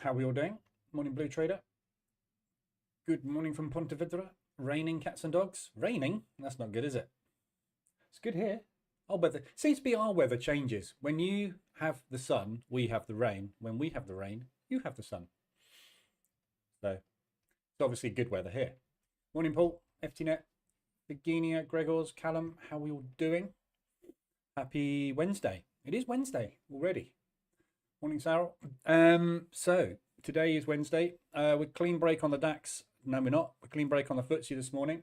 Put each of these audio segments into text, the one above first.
How are we all doing? Morning, Blue Trader. Good morning from Pontevedra. Raining cats and dogs. Raining? That's not good, is it? It's good here. Our weather seems to be our weather changes. When you have the sun, we have the rain. When we have the rain, you have the sun. So it's obviously good weather here. Morning, Paul. FTNet. Virginia, Gregors, Callum. How are we all doing? Happy Wednesday. It is Wednesday already. Morning, Sarah. So today is Wednesday. We're clean break on the DAX. No, we're not. We're clean break on the FTSE this morning.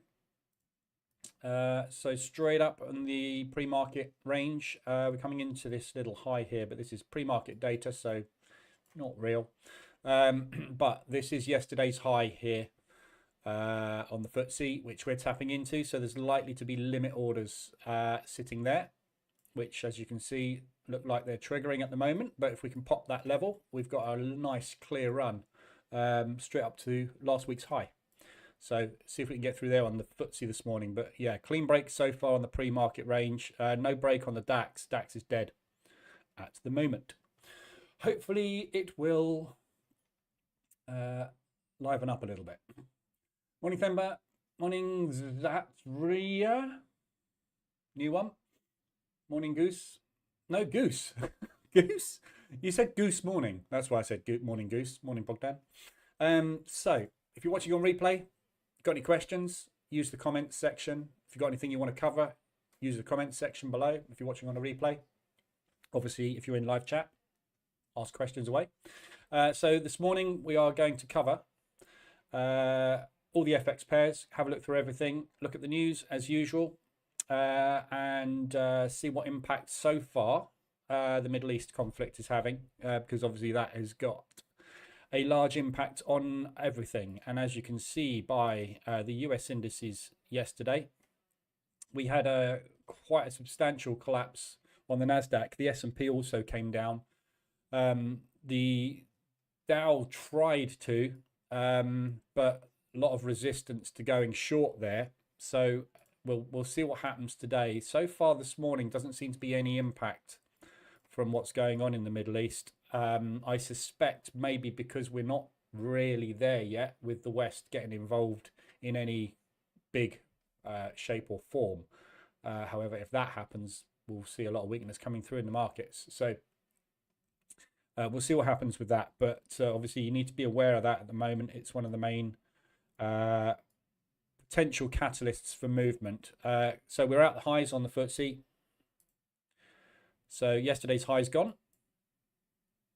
So straight up on the pre-market range. We're coming into this little high here, but this is pre-market data, so not real. But this is yesterday's high here on the FTSE, which we're tapping into. So there's likely to be limit orders sitting there, which, as you can see, look like they're triggering at the moment. But if we can pop that level, we've got a nice clear run straight up to last week's high. So see if we can get through there on the FTSE this morning. But yeah, clean break so far on the pre-market range. No break on the DAX. DAX is dead at the moment. Hopefully it will liven up a little bit. Morning, Themba. Morning, Zatria. New one. Morning, Goose. No, Goose. Goose? You said Goose morning. That's why I said morning, Goose. Morning, Bogdan. So if you're watching on replay, got any questions, use the comments section. If you've got anything you want to cover, use the comments section below. If you're watching on a replay, obviously, if you're in live chat, ask questions away. So this morning, we are going to cover all the FX pairs, have a look through everything, look at the news as usual, and see what impact so far the Middle East conflict is having, because obviously that has got a large impact on everything. And as you can see by the US indices yesterday, we had quite a substantial collapse on the Nasdaq. The S&P also came down. The Dow tried to, but a lot of resistance to going short there. So we'll see what happens today. So far this morning doesn't seem to be any impact from what's going on in the Middle East. I suspect maybe because we're not really there yet with the West getting involved in any big shape or form. However, if that happens, we'll see a lot of weakness coming through in the markets. So we'll see what happens with that. But obviously you need to be aware of that at the moment. It's one of the main potential catalysts for movement. So we're at the highs on the FTSE. So yesterday's high's gone,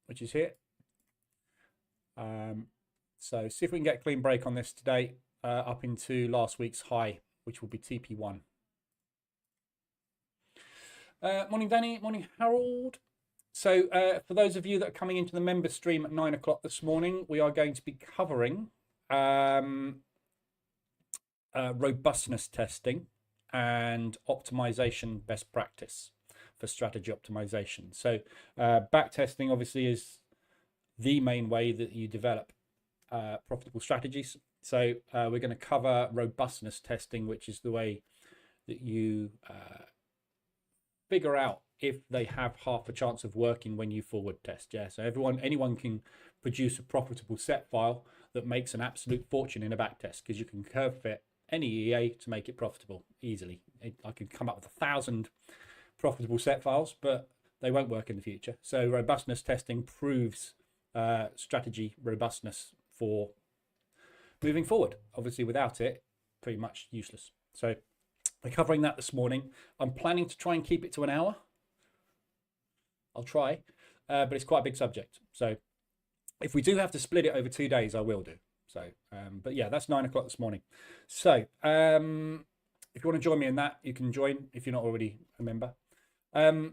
which is here. So see if we can get a clean break on this today, up into last week's high, which will be TP1. Morning, Danny. Morning, Harold. So for those of you that are coming into the member stream at 9 o'clock this morning, we are going to be covering robustness testing and optimization best practice for strategy optimization. So back testing obviously is the main way that you develop profitable strategies. So we're going to cover robustness testing, which is the way that you figure out if they have half a chance of working when you forward test. Yeah, so anyone can produce a profitable set file that makes an absolute fortune in a back test, because you can curve fit any EA to make it profitable easily. I could come up with 1,000 profitable set files, but they won't work in the future. So robustness testing proves strategy robustness for moving forward. Obviously without it, pretty much useless. So we're covering that this morning. I'm planning to try and keep it to an hour. I'll try, but it's quite a big subject. So if we do have to split it over 2 days, I will do. So, but yeah, that's 9 o'clock this morning. So if you want to join me in that, you can join if you're not already a member.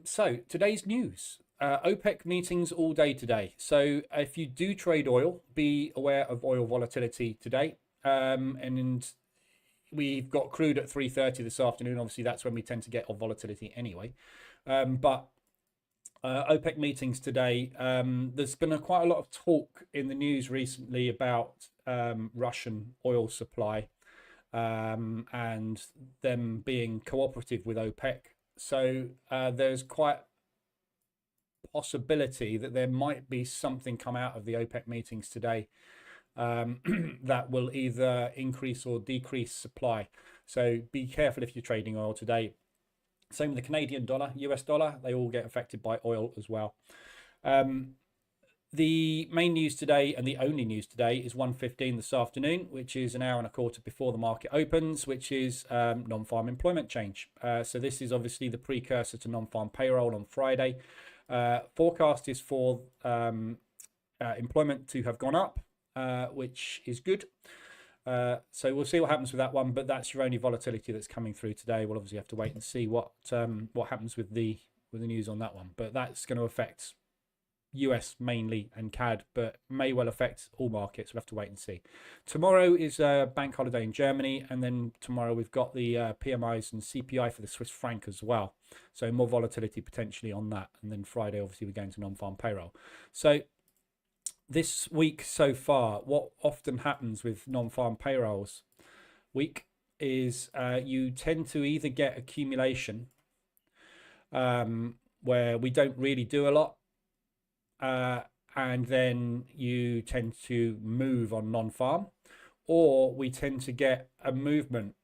So today's news, OPEC meetings all day today. So if you do trade oil, be aware of oil volatility today. And we've got crude at 3:30 this afternoon. Obviously, that's when we tend to get our volatility anyway. But OPEC meetings today. There's been quite a lot of talk in the news recently about Russian oil supply and them being cooperative with OPEC. So there's quite possibility that there might be something come out of the OPEC meetings today that will either increase or decrease supply. So be careful if you're trading oil today. Same with the Canadian dollar, US dollar, they all get affected by oil as well. The main news today, and the only news today, is 1:15 this afternoon, which is an hour and a quarter before the market opens, which is non-farm employment change. So this is obviously the precursor to non-farm payroll on Friday. Forecast is for employment to have gone up, which is good. So we'll see what happens with that one, but that's your only volatility that's coming through today. We'll obviously have to wait and see what happens with the news on that one, but that's going to affect US mainly and CAD, but may well affect all markets. We'll have to wait and see. Tomorrow is a bank holiday in Germany, and then tomorrow we've got the PMIs and CPI for the Swiss franc as well. So more volatility potentially on that. And then Friday, obviously, we're going to non-farm payroll. So this week so far, what often happens with non-farm payrolls week is you tend to either get accumulation where we don't really do a lot, and then you tend to move on non-farm, or we tend to get a movement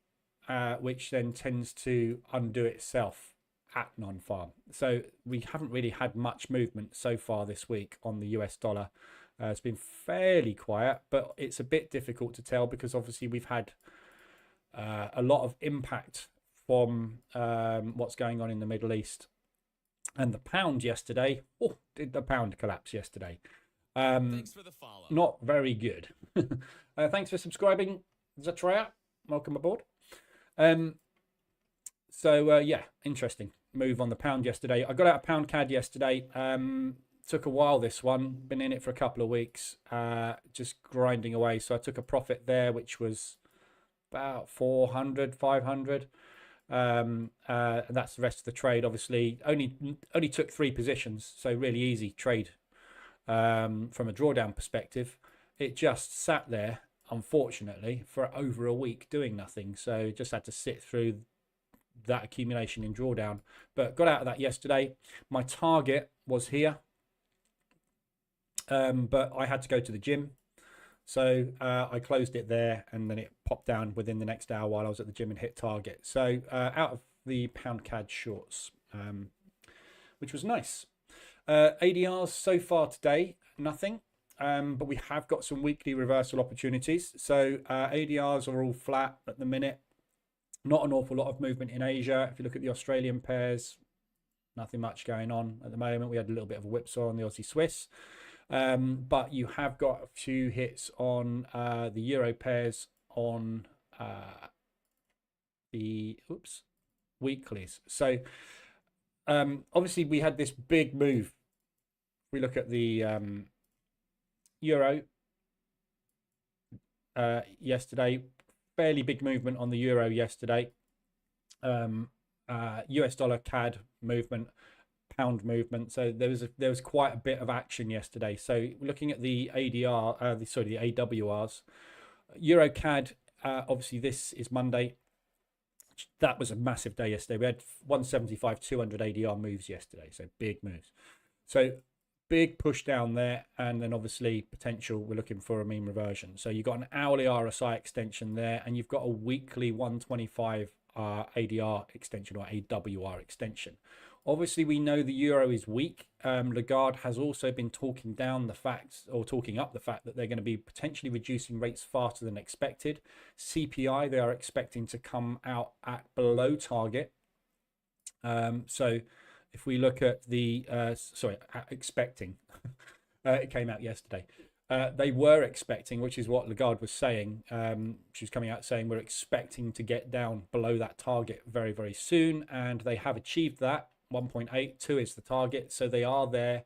which then tends to undo itself at non-farm. So we haven't really had much movement so far this week on the US dollar. It's been fairly quiet, but it's a bit difficult to tell because obviously we've had a lot of impact from what's going on in the Middle East. And the pound yesterday, did the pound collapse yesterday? Thanks for the follow. Not very good. Thanks for subscribing, Zatria. Welcome aboard. Yeah, interesting move on the pound yesterday. I got out a pound CAD yesterday. Took a while, this one. Been in it for a couple of weeks, just grinding away. So I took a profit there, which was about 400, 500. And that's the rest of the trade. Obviously only took 3 positions, so really easy trade from a drawdown perspective. It just sat there, unfortunately, for over a week doing nothing, so just had to sit through that accumulation in drawdown, but got out of that yesterday. My target was here, but I had to go to the gym, so I closed it there, and then it popped down within the next hour while I was at the gym and hit target. So out of the pound CAD shorts, which was nice. ADRs so far today, nothing, but we have got some weekly reversal opportunities. So ADRs are all flat at the minute. Not an awful lot of movement in Asia. If you look at the Australian pairs, nothing much going on at the moment. We had a little bit of a whipsaw on the Aussie Swiss. But you have got a few hits on the euro pairs on the weeklies. So obviously we had this big move. We look at the euro yesterday. Fairly big movement on the euro yesterday. US dollar CAD movement, pound movement. So there was quite a bit of action yesterday. So looking at the ADR, the AWRs, Euro CAD. Obviously this is Monday. That was a massive day yesterday. We had 175, 200 ADR moves yesterday. So big moves. So big push down there, and then obviously potential. We're looking for a mean reversion. So you've got an hourly RSI extension there, and you've got a weekly 125 ADR extension or AWR extension. Obviously, we know the euro is weak. Lagarde has also been talking down the fact, or talking up the fact, that they're going to be potentially reducing rates faster than expected. CPI, they are expecting to come out at below target. So if we look at the, expecting, it came out yesterday. They were expecting, which is what Lagarde was saying. She was coming out saying we're expecting to get down below that target very, very soon. And they have achieved that. 1.82 is the target. So they are there,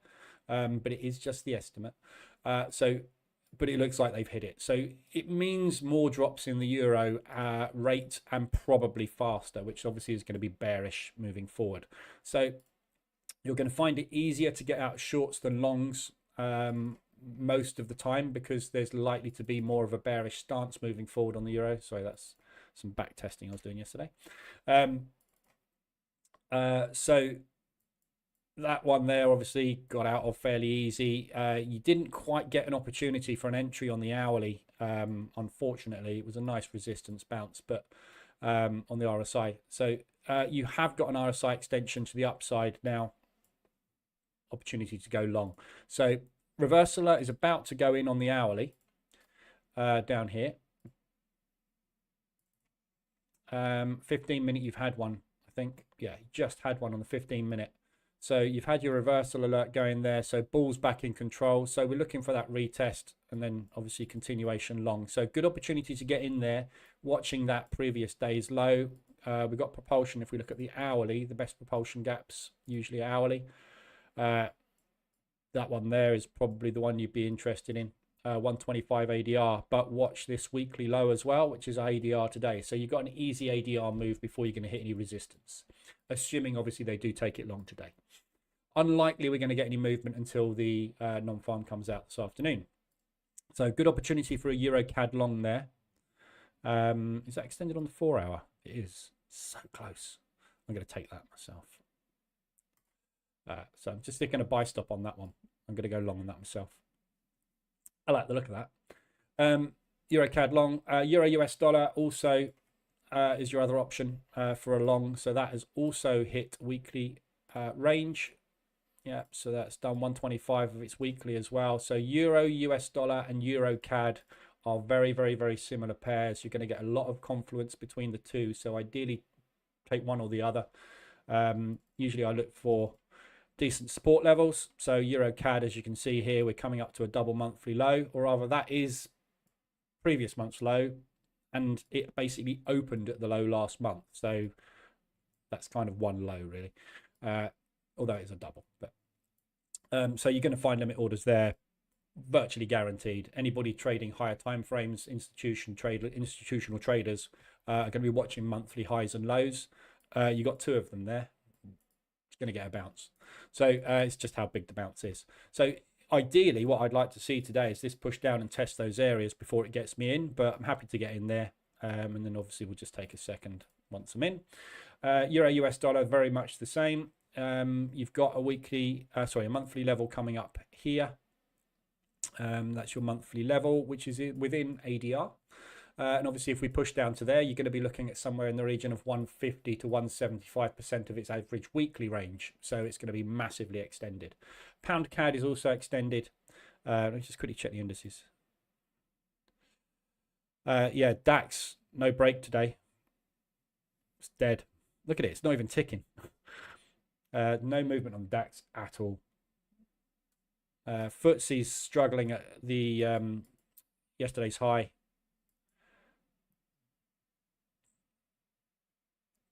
but it is just the estimate. But it looks like they've hit it. So it means more drops in the euro rate, and probably faster, which obviously is going to be bearish moving forward. So you're going to find it easier to get out shorts than longs most of the time, because there's likely to be more of a bearish stance moving forward on the euro. Sorry, that's some back testing I was doing yesterday. So that one there obviously got out of fairly easy. You didn't quite get an opportunity for an entry on the hourly. Unfortunately, it was a nice resistance bounce, but on the RSI. So you have got an RSI extension to the upside now. Opportunity to go long. So reversaler is about to go in on the hourly down here. 15-minute, you've had one, I think. Yeah, you just had one on the 15-minute. So you've had your reversal alert going there. So bull's back in control. So we're looking for that retest and then obviously continuation long. So good opportunity to get in there, watching that previous day's low. We've got propulsion. If we look at the hourly, the best propulsion gaps, usually hourly. That one there is probably the one you'd be interested in. 125 ADR, but watch this weekly low as well, which is ADR today. So you've got an easy ADR move before you're going to hit any resistance, assuming obviously they do take it long today. Unlikely we're going to get any movement until the non-farm comes out this afternoon. So good opportunity for a Euro CAD long there. Is that extended on the 4 hour? It is. So close. I'm going to take that myself. So I'm just sticking a buy stop on that one. I'm going to go long on that myself. I like the look of that. Euro CAD long. Euro US dollar also is your other option for a long. So that has also hit weekly range. Yeah, so that's done 125 of its weekly as well. So Euro US dollar and Euro CAD are very, very, very similar pairs. You're going to get a lot of confluence between the two. So ideally, take one or the other. Usually I look for decent support levels. So Euro CAD, as you can see here, we're coming up to a double monthly low, or rather that is previous month's low, and it basically opened at the low last month. So that's kind of one low really, although it's a double. But so you're going to find limit orders there, virtually guaranteed. Anybody trading higher time frames, institutional traders are going to be watching monthly highs and lows. You got two of them there. It's going to get a bounce. So it's just how big the bounce is. So ideally, what I'd like to see today is this push down and test those areas before it gets me in, but I'm happy to get in there. And then obviously we'll just take a second once I'm in. Euro US dollar, very much the same. You've got a a monthly level coming up here. That's your monthly level, which is within ADR. And obviously, if we push down to there, you're going to be looking at somewhere in the region of 150 to 175% of its average weekly range. So it's going to be massively extended. Pound CAD is also extended. Let's just quickly check the indices. Yeah, DAX, no break today. It's dead. Look at it. It's not even ticking. No movement on DAX at all. FTSE's struggling at the yesterday's high.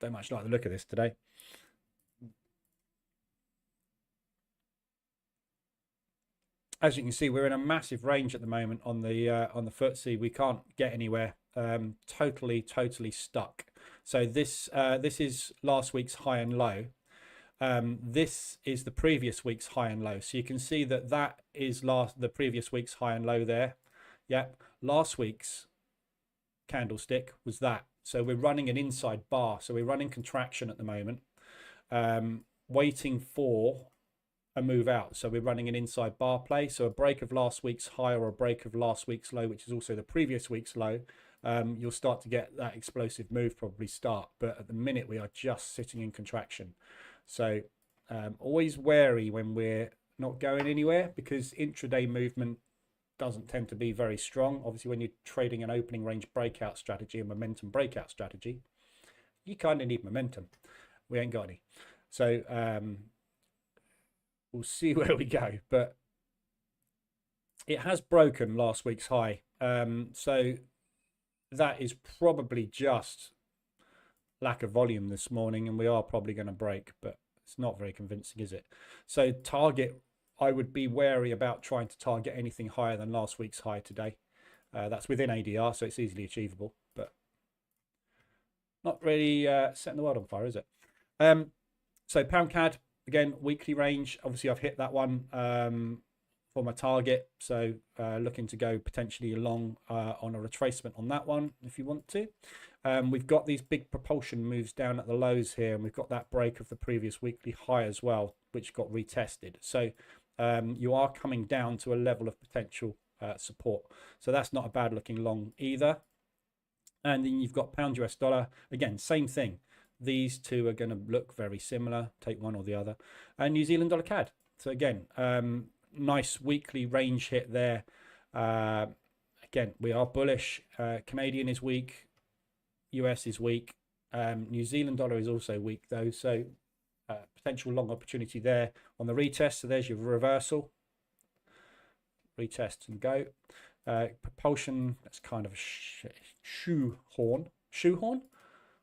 Don't much like the look of this today. As you can see, we're in a massive range at the moment on the FTSE. We can't get anywhere. Totally stuck. So this is last week's high and low. This is the previous week's high and low. So you can see that is the previous week's high and low there. Yeah, last week's candlestick was that. So we're running an inside bar. So we're running contraction at the moment, waiting for a move out. So we're running an inside bar play. So a break of last week's high or a break of last week's low, which is also the previous week's low, you'll start to get that explosive move probably start. But at the minute, we are just sitting in contraction. So always wary when we're not going anywhere, because intraday movement doesn't tend to be very strong. Obviously, when you're trading an opening range breakout strategy, a momentum breakout strategy, you kind of need momentum. We ain't got any. So we'll see where we go. But it has broken last week's high. So that is probably just lack of volume this morning, and we are probably going to break, but it's not very convincing, is it? So target, I would be wary about trying to target anything higher than last week's high today. That's within ADR, so it's easily achievable, but not really setting the world on fire, is it? So pound CAD, again, weekly range. Obviously, I've hit that one for my target. So looking to go potentially along on a retracement on that one if you want to. We've got these big propulsion moves down at the lows here, and we've got that break of the previous weekly high as well, which got retested. So you are coming down to a level of potential support. So that's not a bad looking long either. And then you've got pound US dollar. Again, same thing. These two are going to look very similar. Take one or the other. And New Zealand dollar CAD. So again, nice weekly range hit there. Again, we are bullish. Canadian is weak. US is weak. New Zealand dollar is also weak though. So potential long opportunity there on the retest. So there's your reversal. Retest and go. Propulsion, that's kind of a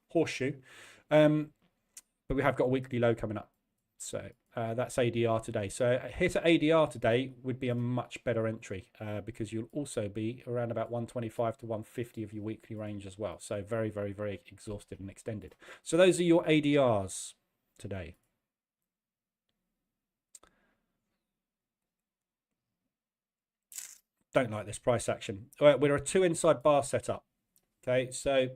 horseshoe. But we have got a weekly low coming up. So that's ADR today. So a hit at ADR today would be a much better entry because you'll also be around about 125 to 150 of your weekly range as well. So very, very, very exhausted and extended. So those are your ADRs today. Don't like this price action. We're a 2 inside bar setup. Okay, so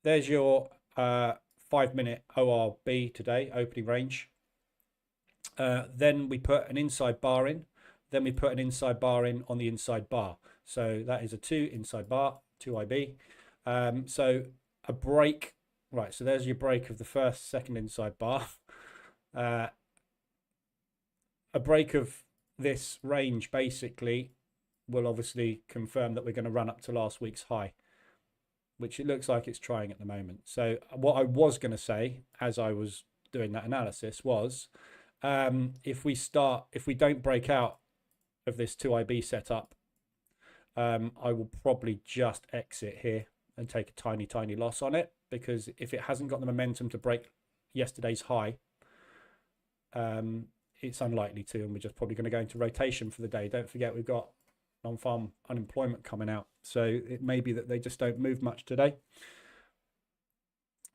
there's your 5-minute ORB today, opening range. Then we put an inside bar in. Then we put an inside bar in on the inside bar. So that is a 2 inside bar, 2 IB. So a break. Right, so there's your break of the first, second inside bar. A break of this range basically will obviously confirm that we're going to run up to last week's high, which it looks like it's trying at the moment. So what I was going to say as I was doing that analysis was if we don't break out of this 2IB setup, I will probably just exit here and take a tiny loss on it, because if it hasn't got the momentum to break yesterday's high, it's unlikely to, and we're just probably going to go into rotation for the day. Don't forget we've got non-farm unemployment coming out, so it may be that they just don't move much today.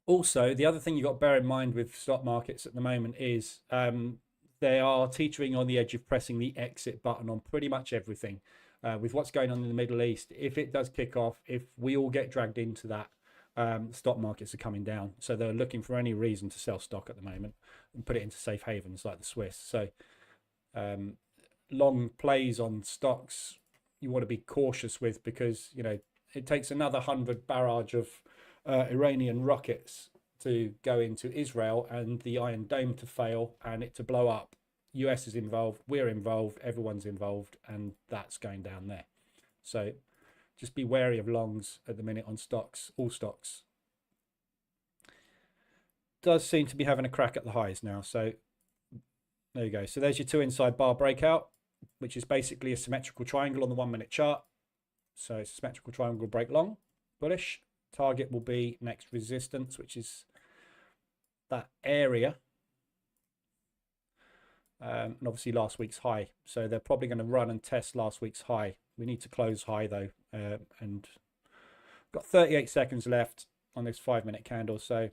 Also, the other thing you've got to bear in mind with stock markets at the moment is they are teetering on the edge of pressing the exit button on pretty much everything. With what's going on in the Middle East, if it does kick off, if we all get dragged into that, stock markets are coming down. So they're looking for any reason to sell stock at the moment and put it into safe havens like the Swiss. So long plays on stocks you want to be cautious with, because it takes another 100 barrage of Iranian rockets to go into Israel and the Iron Dome to fail and it to blow up. US is involved, we're involved, everyone's involved, and that's going down there. So just be wary of longs at the minute on stocks, all stocks. Does seem to be having a crack at the highs now. So there you go. So there's your 2 inside bar breakout, which is basically a symmetrical triangle on the 1-minute chart. So it's a symmetrical triangle break long, bullish. Target will be next resistance, which is that area. And obviously last week's high. So they're probably going to run and test last week's high. We need to close high though. And got 38 seconds left on this 5-minute candle. So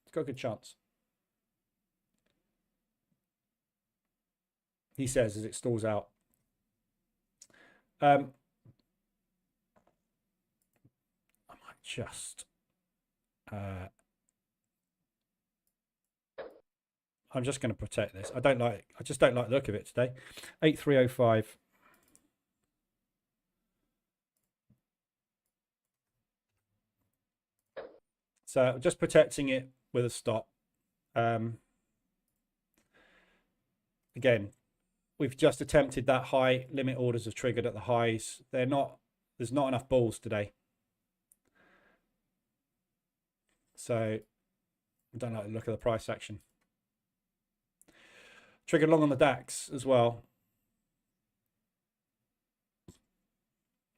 it's got a good chance. He says as it stalls out. I might just... I'm just going to protect this. I just don't like the look of it today. 8305. So just protecting it with a stop. Again, we've just attempted that high. Limit orders have triggered at the highs. There's not enough balls today. So I don't like the look of the price action. Triggered long on the DAX as well.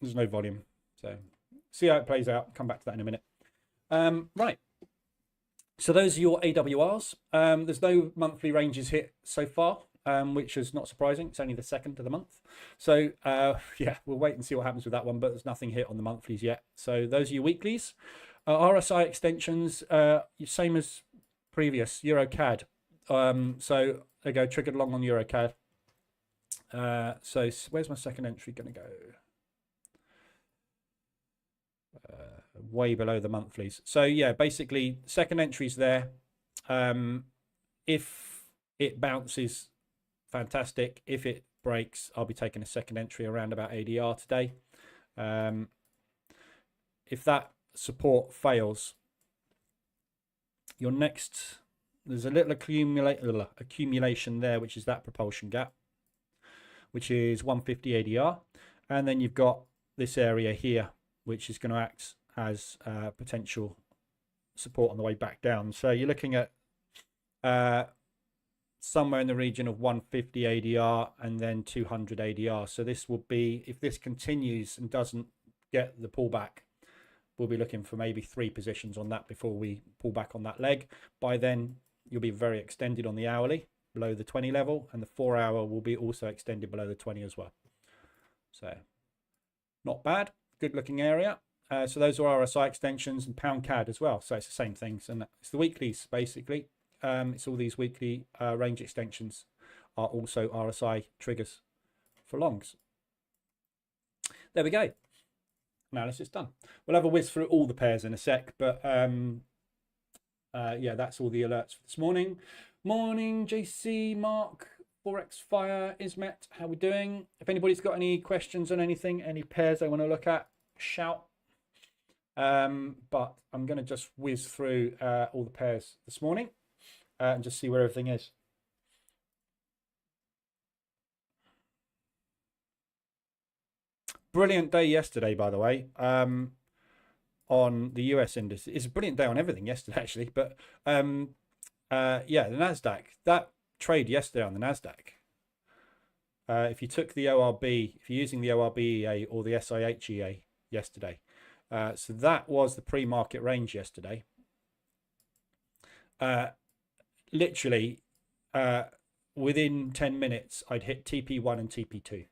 There's no volume. So see how it plays out. Come back to that in a minute. Right. So those are your AWRs. There's no monthly ranges hit so far, which is not surprising. It's only the 2nd of the month. So yeah, we'll wait and see what happens with that one, but there's nothing hit on the monthlies yet. So those are your weeklies. RSI extensions, same as previous, EuroCAD. So there you go, triggered long on EuroCAD. So where's my second entry going to go? way below the monthlies. So yeah, basically second entry's there. If it bounces, fantastic. If it breaks, I'll be taking a second entry around about ADR today. If that support fails, your next, there's a little accumulation there, which is that propulsion gap, which is 150 ADR. And then you've got this area here, which is going to act as potential support on the way back down. So you're looking at somewhere in the region of 150 ADR and then 200 ADR. So this will be, if this continues and doesn't get the pullback, we'll be looking for maybe 3 positions on that before we pull back on that leg. By then, you'll be very extended on the hourly below the 20 level, and the 4 hour will be also extended below the 20 as well. So not bad, good looking area. So those are RSI extensions and pound CAD as well. So it's the same things, and it's the weeklies basically. It's all these weekly range extensions are also RSI triggers for longs. There we go. Analysis done. We'll have a whiz through all the pairs in a sec, but yeah, that's all the alerts for this morning. Morning, JC, Mark, Forex Fire, Ismet, how we doing? If anybody's got any questions on anything, any pairs they want to look at, shout. But I'm going to just whiz through all the pairs this morning and just see where everything is. Brilliant day yesterday, by the way, on the US indices. It's a brilliant day on everything yesterday, actually. But yeah, the NASDAQ, that trade yesterday on the NASDAQ, if you took the ORB, if you're using the ORB EA or the SIH EA yesterday, so that was the pre-market range yesterday. Literally, within 10 minutes, I'd hit TP1 and TP2.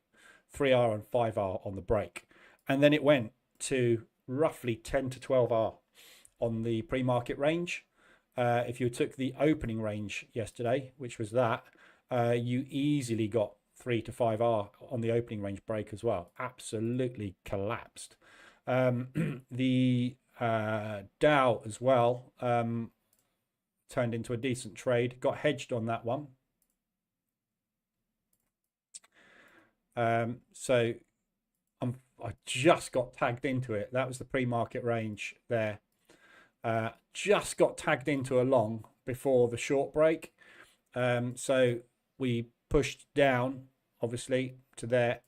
3R and 5R on the break, and then it went to roughly 10 to 12R on the pre-market range. If you took the opening range yesterday, which was that, you easily got 3 to 5R on the opening range break as well. Absolutely collapsed. The Dow as well turned into a decent trade, got hedged on that one. So I just got tagged into it. That was the pre-market range there. Just got tagged into a long before the short break. So we pushed down, obviously, to there.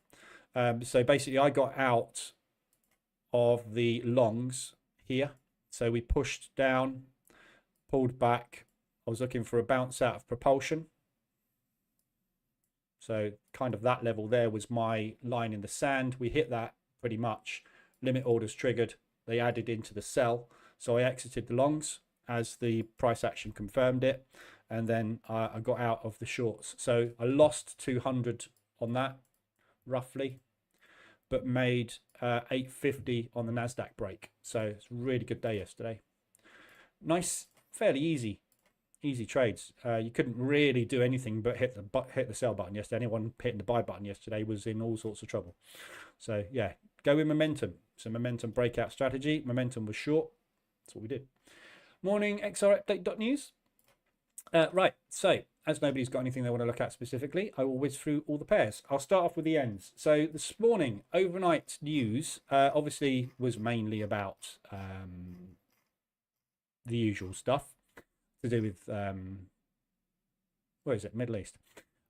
So basically, I got out of the longs here. So we pushed down, pulled back. I was looking for a bounce out of propulsion. So kind of that level there was my line in the sand. We hit that pretty much. Limit orders triggered. They added into the sell. So I exited the longs as the price action confirmed it. And then I got out of the shorts. So I lost 200 on that, roughly, but made 850 on the NASDAQ break. So it's a really good day yesterday. Nice, fairly easy trades. You couldn't really do anything but hit the sell button yesterday. Anyone hitting the buy button yesterday was in all sorts of trouble. So yeah, go with momentum. So momentum breakout strategy. Momentum was short. That's what we did. Morning XRupdate.news. Right, so as nobody's got anything they want to look at specifically, I will whiz through all the pairs. I'll start off with the ends. So this morning, overnight news obviously was mainly about the usual stuff to do with where is it, Middle East.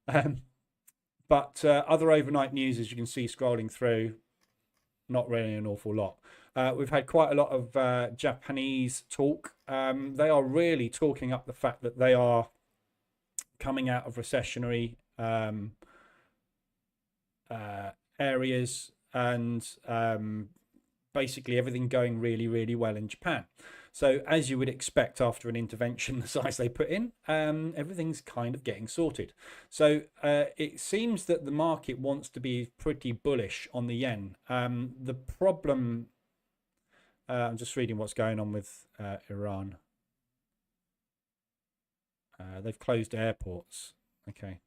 But other overnight news, as you can see scrolling through, not really an awful lot. We've had quite a lot of Japanese talk. They are really talking up the fact that they are coming out of recessionary areas, and basically everything going really, really well in Japan. So as you would expect after an intervention the size they put in, everything's kind of getting sorted. So it seems that the market wants to be pretty bullish on the yen. The problem, I'm just reading what's going on with Iran. They've closed airports. Okay.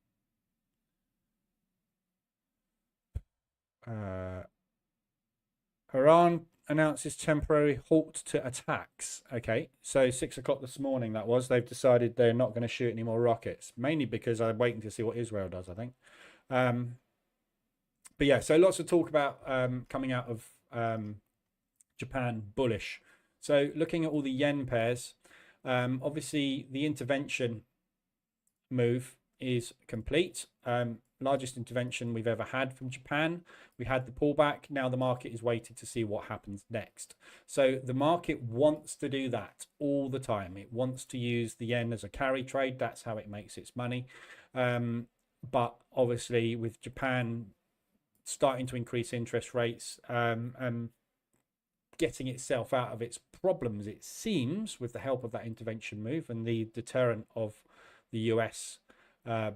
Iran announces temporary halt to attacks. Okay, so 6 o'clock this morning that was. They've decided they're not going to shoot any more rockets, mainly because I'm waiting to see what Israel does, I think. But yeah, so lots of talk about coming out of Japan bullish. So looking at all the yen pairs, obviously the intervention move is complete. Largest intervention we've ever had from Japan. We had the pullback. Now the market is waiting to see what happens next. So the market wants to do that all the time. It wants to use the yen as a carry trade. That's how it makes its money. But obviously with Japan starting to increase interest rates and getting itself out of its problems, it seems, with the help of that intervention move and the deterrent of the US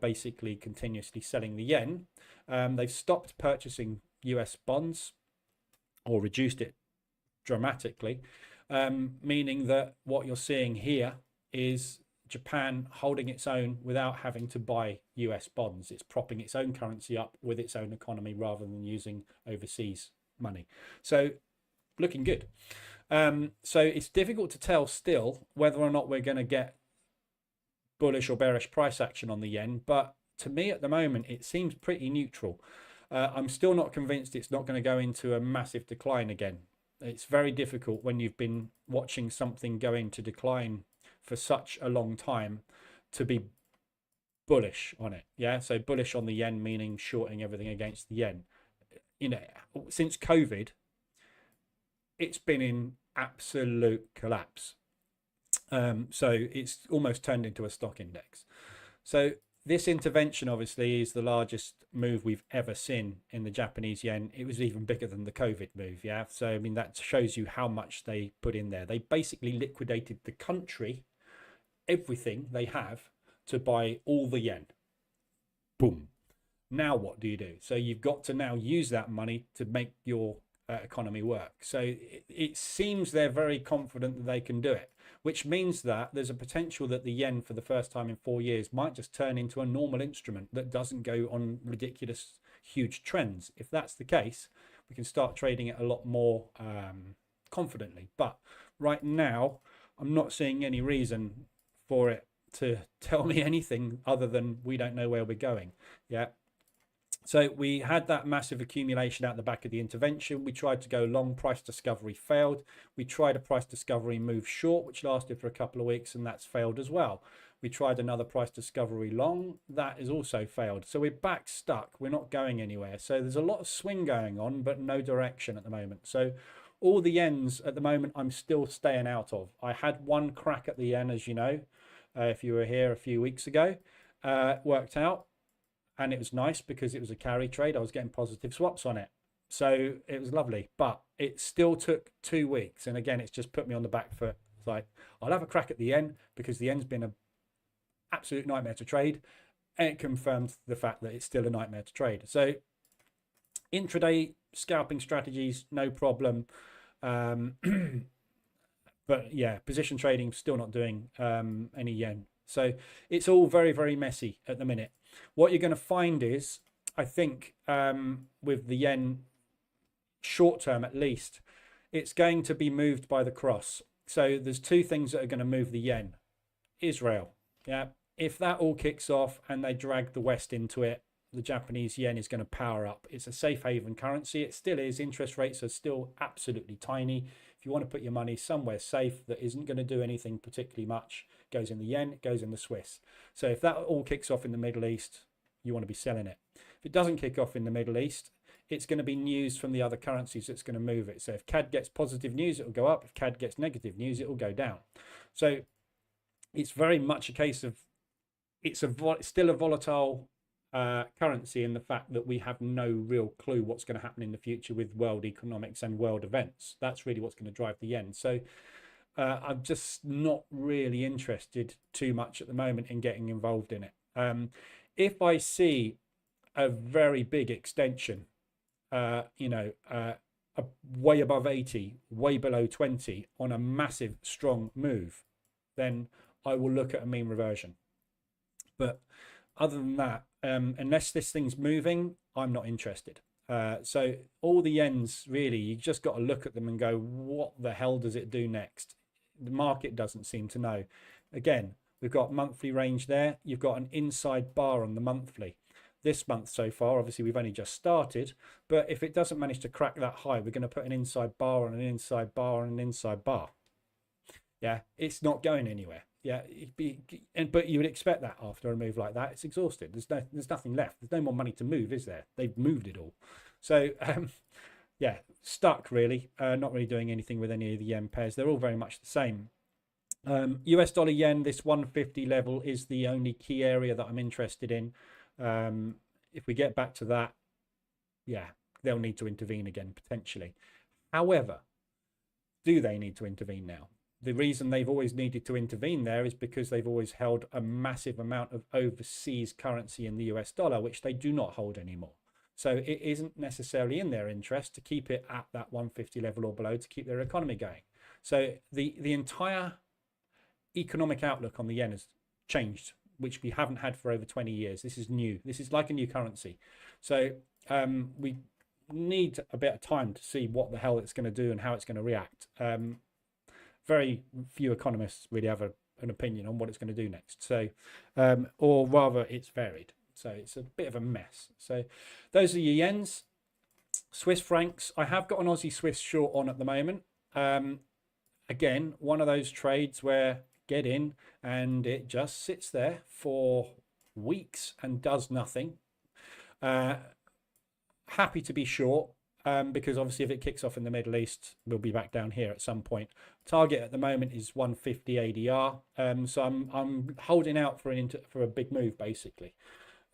basically continuously selling the yen, they've stopped purchasing US bonds or reduced it dramatically, meaning that what you're seeing here is Japan holding its own without having to buy US bonds. It's propping its own currency up with its own economy rather than using overseas money. So looking good. So it's difficult to tell still whether or not we're going to get bullish or bearish price action on the yen, but to me at the moment it seems pretty neutral. I'm still not convinced it's not going to go into a massive decline again. It's very difficult when you've been watching something go into decline for such a long time to be bullish on it. Yeah, so bullish on the yen meaning shorting everything against the yen. You know, since COVID it's been in absolute collapse. So it's almost turned into a stock index. So this intervention obviously is the largest move we've ever seen in the Japanese yen. It was even bigger than the COVID move. Yeah. So, I mean, that shows you how much they put in there. They basically liquidated the country, everything they have, to buy all the yen. Boom. Now what do you do? So you've got to now use that money to make your economy work. So it seems they're very confident that they can do it, which means that there's a potential that the yen for the first time in 4 years might just turn into a normal instrument that doesn't go on ridiculous huge trends. If that's the case, we can start trading it a lot more confidently. But right now I'm not seeing any reason for it to tell me anything other than we don't know where we're going. Yeah. So we had that massive accumulation out the back of the intervention. We tried to go long, price discovery failed. We tried a price discovery move short, which lasted for a couple of weeks, and that's failed as well. We tried another price discovery long, that has also failed. So we're back stuck, we're not going anywhere. So there's a lot of swing going on, but no direction at the moment. So all the yens at the moment, I'm still staying out of. I had one crack at the yen, as you know, if you were here a few weeks ago, worked out. And it was nice because it was a carry trade. I was getting positive swaps on it. So it was lovely. But it still took 2 weeks. And again, it's just put me on the back foot. It's like, I'll have a crack at the yen because the yen's been an absolute nightmare to trade. And it confirmed the fact that it's still a nightmare to trade. So intraday scalping strategies, no problem. But yeah, position trading, still not doing any yen. So it's all very, very messy at the minute. What you're going to find is, I think, with the yen, short term at least, it's going to be moved by the cross. So there's two things that are going to move the yen. Israel. Yeah. If that all kicks off and they drag the West into it, the Japanese yen is going to power up. It's a safe haven currency. It still is. Interest rates are still absolutely tiny. If you want to put your money somewhere safe that isn't going to do anything particularly much, it goes in the yen, it goes in the Swiss. So if that all kicks off in the Middle East, you want to be selling it. If it doesn't kick off in the Middle East, it's going to be news from the other currencies that's going to move it. So if CAD gets positive news, it will go up. If CAD gets negative news, it will go down. So it's very much a case of it's still a volatile currency in the fact that we have no real clue what's going to happen in the future with world economics and world events. That's really what's going to drive the yen. So I'm just not really interested too much at the moment in getting involved in it. If I see a very big extension, way above 80, way below 20 on a massive strong move, then I will look at a mean reversion. But other than that, unless this thing's moving, I'm not interested. So all the yens, really, you just got to look at them and go, what the hell does it do next? The market doesn't seem to know. Again, we've got monthly range there. You've got an inside bar on the monthly. This month so far, obviously we've only just started, but if it doesn't manage to crack that high, we're going to put an inside bar on an inside bar on an inside bar. Yeah, it's not going anywhere. Yeah, but you would expect that after a move like that. It's exhausted. There's nothing left. There's no more money to move, is there? They've moved it all. So yeah, stuck really. Not really doing anything with any of the yen pairs. They're all very much the same. US dollar yen, this 150 level is the only key area that I'm interested in. If we get back to that, yeah, they'll need to intervene again potentially. However, do they need to intervene now? The reason they've always needed to intervene there is because they've always held a massive amount of overseas currency in the US dollar, which they do not hold anymore. So it isn't necessarily in their interest to keep it at that 150 level or below to keep their economy going. So the entire economic outlook on the yen has changed, which we haven't had for over 20 years. This is new. This is like a new currency. So we need a bit of time to see what the hell it's going to do and how it's going to react. Very few economists really have an opinion on what it's going to do next. So, or rather, it's varied. So it's a bit of a mess. So those are your yens. Swiss francs. I have got an Aussie Swiss short on at the moment. Again, one of those trades where get in and it just sits there for weeks and does nothing. Happy to be short. Because obviously if it kicks off in the Middle East, we'll be back down here at some point. Target at the moment is 150 ADR. So I'm holding out for a big move basically.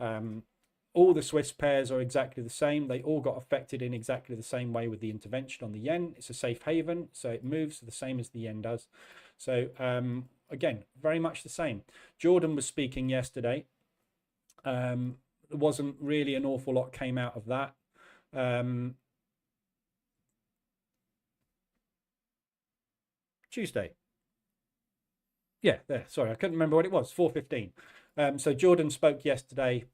All the Swiss pairs are exactly the same. They all got affected in exactly the same way with the intervention on the yen. It's a safe haven, so it moves the same as the yen does. So again, very much the same. Jordan was speaking yesterday. There wasn't really an awful lot came out of that. Tuesday. Yeah, there. Sorry, I couldn't remember what it was. 4:15. So Jordan spoke yesterday.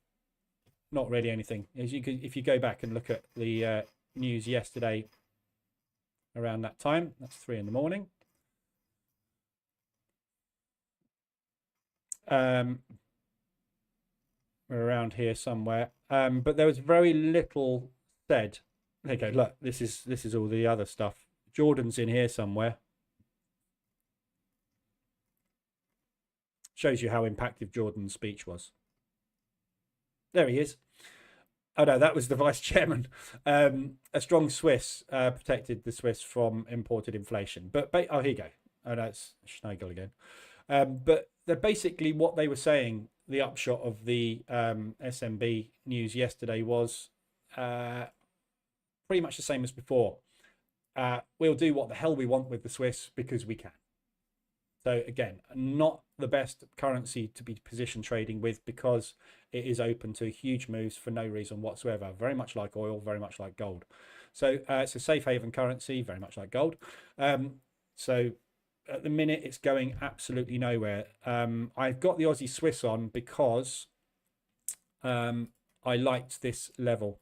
Not really anything. If you go back and look at the news yesterday around that time, that's 3 in the morning. We're around here somewhere. But there was very little said. There you go. Look, this is all the other stuff. Jordan's in here somewhere. Shows you how impactful Jordan's speech was. There he is. Oh no, that was the vice chairman. A strong Swiss protected the Swiss from imported inflation. But oh, here you go. Oh no, it's Schneigel again. But they're basically what they were saying. The upshot of the SMB news yesterday was pretty much the same as before. We'll do what the hell we want with the Swiss because we can. So again, not the best currency to be position trading with because it is open to huge moves for no reason whatsoever. Very much like oil, very much like gold. So it's a safe haven currency, very much like gold. So at the minute, it's going absolutely nowhere. I've got the Aussie Swiss on because I liked this level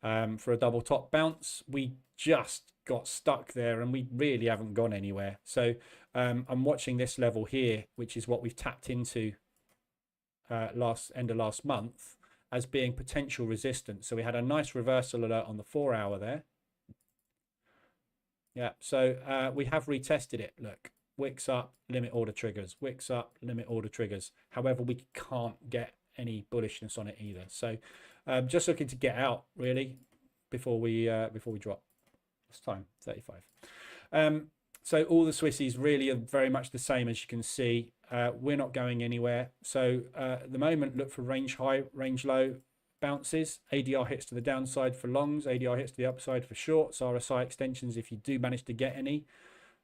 for a double top bounce. We just got stuck there and we really haven't gone anywhere. So I'm watching this level here, which is what we've tapped into end of last month as being potential resistance. So we had a nice reversal alert on the 4 hour there. Yeah, so we have retested it. Look, wicks up, limit order triggers, wicks up, limit order triggers. However, we can't get any bullishness on it either. So just looking to get out really before we drop. What's time? 35. So all the Swissies really are very much the same, as you can see. We're not going anywhere. So at the moment, look for range high, range low bounces. ADR hits to the downside for longs, ADR hits to the upside for shorts, RSI extensions if you do manage to get any.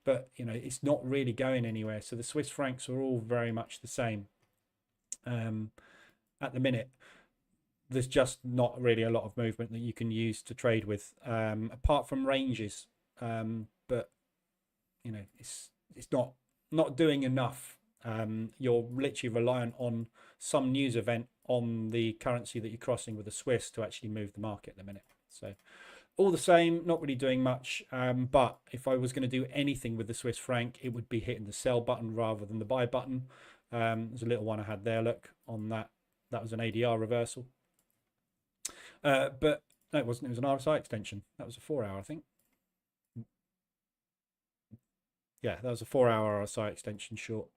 But, you know, it's not really going anywhere. So the Swiss francs are all very much the same at the minute. There's just not really a lot of movement that you can use to trade with, apart from ranges. But you know, it's not doing enough. You're literally reliant on some news event on the currency that you're crossing with the Swiss to actually move the market at the minute. So all the same, not really doing much. But if I was going to do anything with the Swiss franc, it would be hitting the sell button rather than the buy button. There's a little one I had there. Look on that. That was an ADR reversal. But no, it wasn't. It was an RSI extension. That was a 4 hour, I think. Yeah, that was a 4 hour RSI extension short.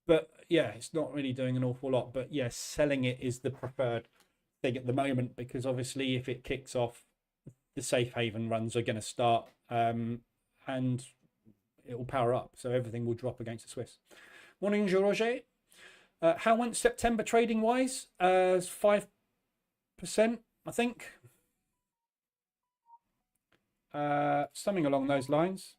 But yeah, it's not really doing an awful lot. But yes, selling it is the preferred thing at the moment, because obviously if it kicks off, the safe haven runs are going to start, and it will power up. So everything will drop against the Swiss. Morning, Roger. How went September trading wise? 5%, I think. Something along those lines.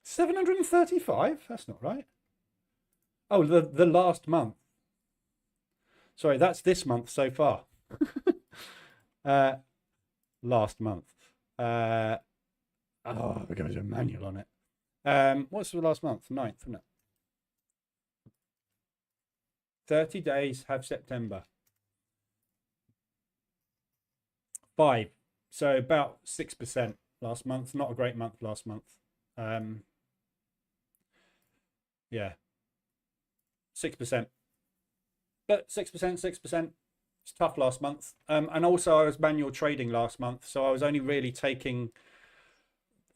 $735? That's not right. Oh, the last month. Sorry, that's this month so far. Last month. Oh, we're going to do a manual on it. What's the last month? 9th, isn't it? 30 days have September. 5. So about 6% last month. Not a great month last month. Yeah. 6%. But 6%. It's tough last month. And also I was manual trading last month. So I was only really taking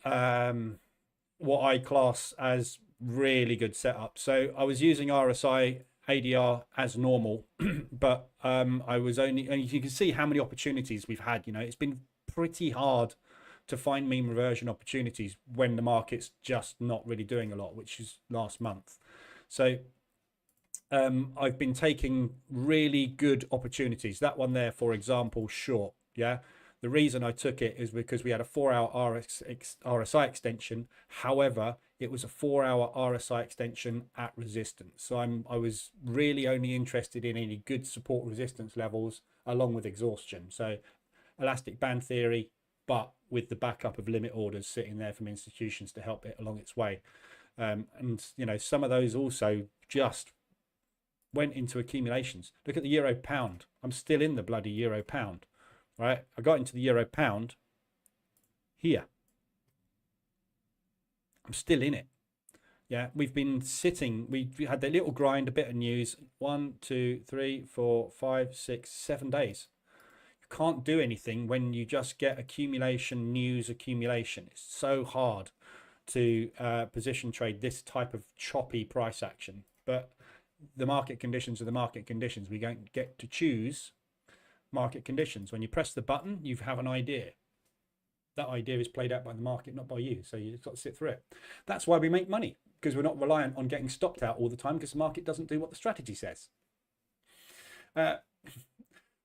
what I class as really good setup. So I was using RSI ADR as normal, but I was only, and you can see how many opportunities we've had. You know, it's been pretty hard to find mean reversion opportunities when the market's just not really doing a lot, which is last month. So I've been taking really good opportunities. That one there, for example, short. Yeah. The reason I took it is because we had a 4 hour RSI extension. However, it was a 4 hour RSI extension at resistance. So I was really only interested in any good support resistance levels along with exhaustion. So elastic band theory, but with the backup of limit orders sitting there from institutions to help it along its way. And, you know, some of those also just went into accumulations. Look at the euro pound. I'm still in the bloody euro pound, right? I got into the euro pound here. I'm still in it. Yeah, we've been sitting. We had the little grind, a bit of news. 1, 2, 3, 4, 5, 6, 7 days. You can't do anything when you just get accumulation, news accumulation. It's so hard to position trade this type of choppy price action. But the market conditions are the market conditions. We don't get to choose market conditions. When you press the button, you have an idea. That idea is played out by the market, not by you. So you've got to sit through it. That's why we make money, because we're not reliant on getting stopped out all the time, because the market doesn't do what the strategy says.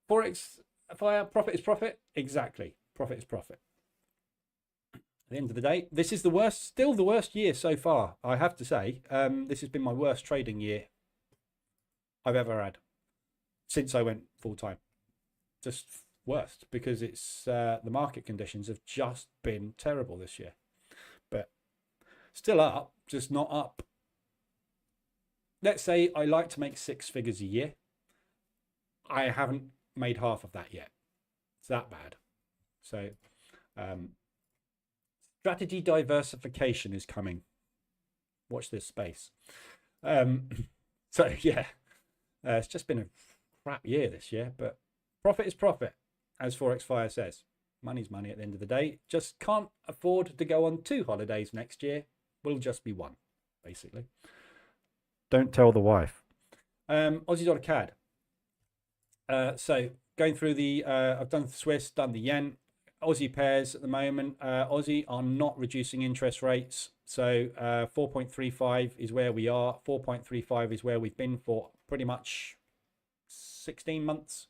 Forex, fire, profit is profit. Exactly. Profit is profit. At the end of the day, this is the worst, still the worst year so far, I have to say. This has been my worst trading year I've ever had since I went full time. Just worst, because it's the market conditions have just been terrible this year. But still up, just not up. Let's say I like to make 6 figures a year. I haven't made half of that yet. It's that bad. So strategy diversification is coming. Watch this space. So yeah, it's just been a crap year this year, but profit is profit, as Forex Fire says. Money's money at the end of the day. Just can't afford to go on 2 holidays next year. Will just be 1, basically. Don't tell the wife. Aussie dollar CAD. So going through the, I've done the Swiss, done the yen. Aussie pairs at the moment. Aussie are not reducing interest rates. So 4.35 is where we are. 4.35 is where we've been for pretty much 16 months.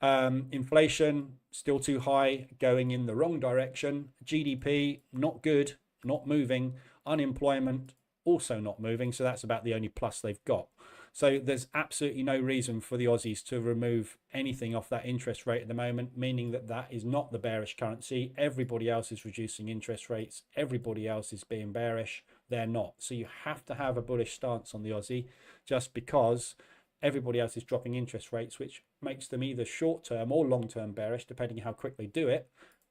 Inflation still too high, going in the wrong direction. GDP not good, not moving. Unemployment also not moving. So that's about the only plus they've got. So there's absolutely no reason for the Aussies to remove anything off that interest rate at the moment, meaning that that is not the bearish currency. Everybody else is reducing interest rates. Everybody else is being bearish. They're not. So you have to have a bullish stance on the Aussie just because everybody else is dropping interest rates, which makes them either short-term or long-term bearish, depending on how quick they do it.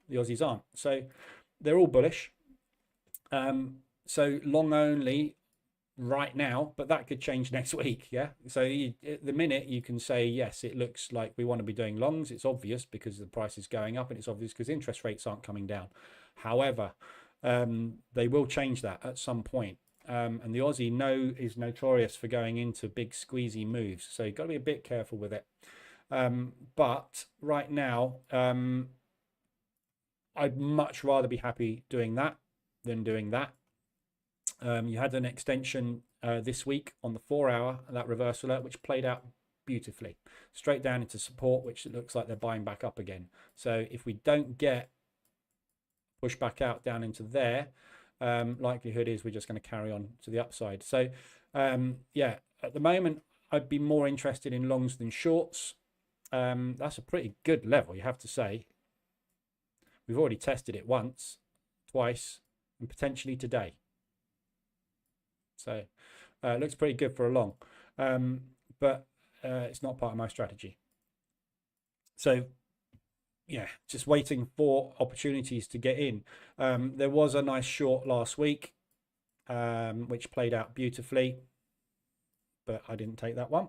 The Aussies aren't. So they're all bullish. So long only right now, but that could change next week. Yeah, so at the minute you can say yes, it looks like we want to be doing longs. It's obvious because the price is going up, and it's obvious because interest rates aren't coming down. However, they will change that at some point, and the Aussie is notorious for going into big squeezy moves, so you've got to be a bit careful with it. But right now, I'd much rather be happy doing that than doing that. You had an extension this week on the 4-hour, that reversal alert, which played out beautifully, straight down into support, which it looks like they're buying back up again. So if we don't get pushed back out down into there, likelihood is we're just going to carry on to the upside. So yeah, at the moment, I'd be more interested in longs than shorts. That's a pretty good level, you have to say. We've already tested it once, twice, and potentially today. So it looks pretty good for a long, but it's not part of my strategy. So yeah, just waiting for opportunities to get in. There was a nice short last week, which played out beautifully, but I didn't take that one.